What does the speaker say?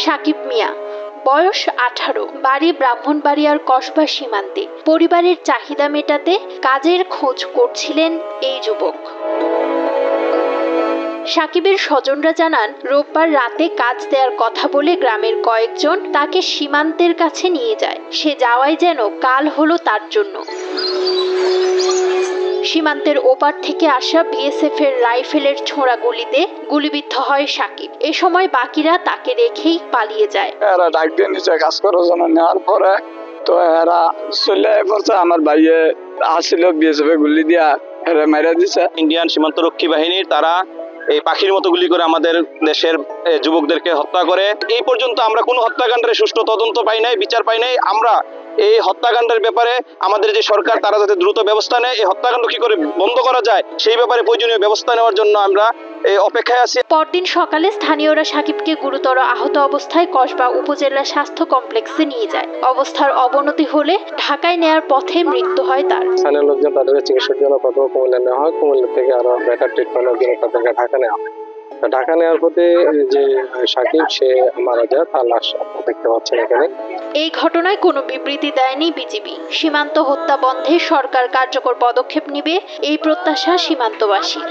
সাকিব মিয়া, বয়স 18, বাড়ি ব্রাহ্মণবাড়িয়ার কসবা সীমান্তে। পরিবারের চাহিদা মেটাতে কাজের খোঁজ করছিলেন এই যুবক। সাকিবের স্বজনরা জানান, রোববার রাতে কাজ দেওয়ার কথা বলে গ্রামের কয়েকজন তাকে সীমান্তের কাছে নিয়ে যায়। সে যাওয়াই যেন কাল হলো তার জন্য। সীমান্তের ওপার থেকে আসা বিএসএফ এর রাইফেলের ছোড়া গুলিতে গুলিবিদ্ধ হয় সাকিব। এ সময় বাকিরা তাকে রেখেই পালিয়ে যায়। এরা ডাক দিয়ে নিচে কাজ করার জন্য নেওয়ার পরে তো এরা চলে পড়ছে। আমার ভাইয়ে আসছিল, বিএসএফ এ গুলি দিয়া এরা মেরে দিছে। ইন্ডিয়ান সীমান্তরক্ষী বাহিনীর তারা এই পাখির মতো গুলি করে আমাদের দেশের যুবকদেরকে হত্যা করে। এই পর্যন্ত আমরা কোনো হত্যাকাণ্ডের সুষ্ঠু তদন্ত পাই নাই, বিচার পাই নাই। আমরা এই হত্যাকাণ্ডের ব্যাপারে আমাদের যে সরকার তারা যাতে দ্রুত ব্যবস্থা নেয়, এই হত্যাকাণ্ড কি করে বন্ধ করা যায় সেই ব্যাপারে প্রয়োজনীয় ব্যবস্থা নেওয়ার জন্য আমরা অপেক্ষায় আছি। পরদিন সকালে স্থানীয়রা সাকিবকে গুরুতর আহত অবস্থায় কসবা উপজেলা স্বাস্থ্য কমপ্লেক্সে নিয়ে যায়। অবস্থার অবনতি হলে ঢাকায় নেয়ার পথে মৃত্যু হয় তার। স্থানীয় লোকজন তাদের চিকিৎসার জন্য প্রথমে কুমিল্লা নেওয়া হয়। কুমিল্লা থেকে আরো বেটার ট্রিটমেন্টের জন্য তাদেরকে ঢাকা নেওয়া হয়। ঢাকা নেওয়ার পথে যে সাকিব সে মারা যায়, তার লাশ দেখতে পাচ্ছেন এখানে। এই ঘটনায় কোনো বিবৃতি দেয়নি বিজিবি। সীমান্ত হত্যা বন্ধে সরকার কার্যকর পদক্ষেপ নেবে এই প্রত্যাশা সীমান্তবাসীর।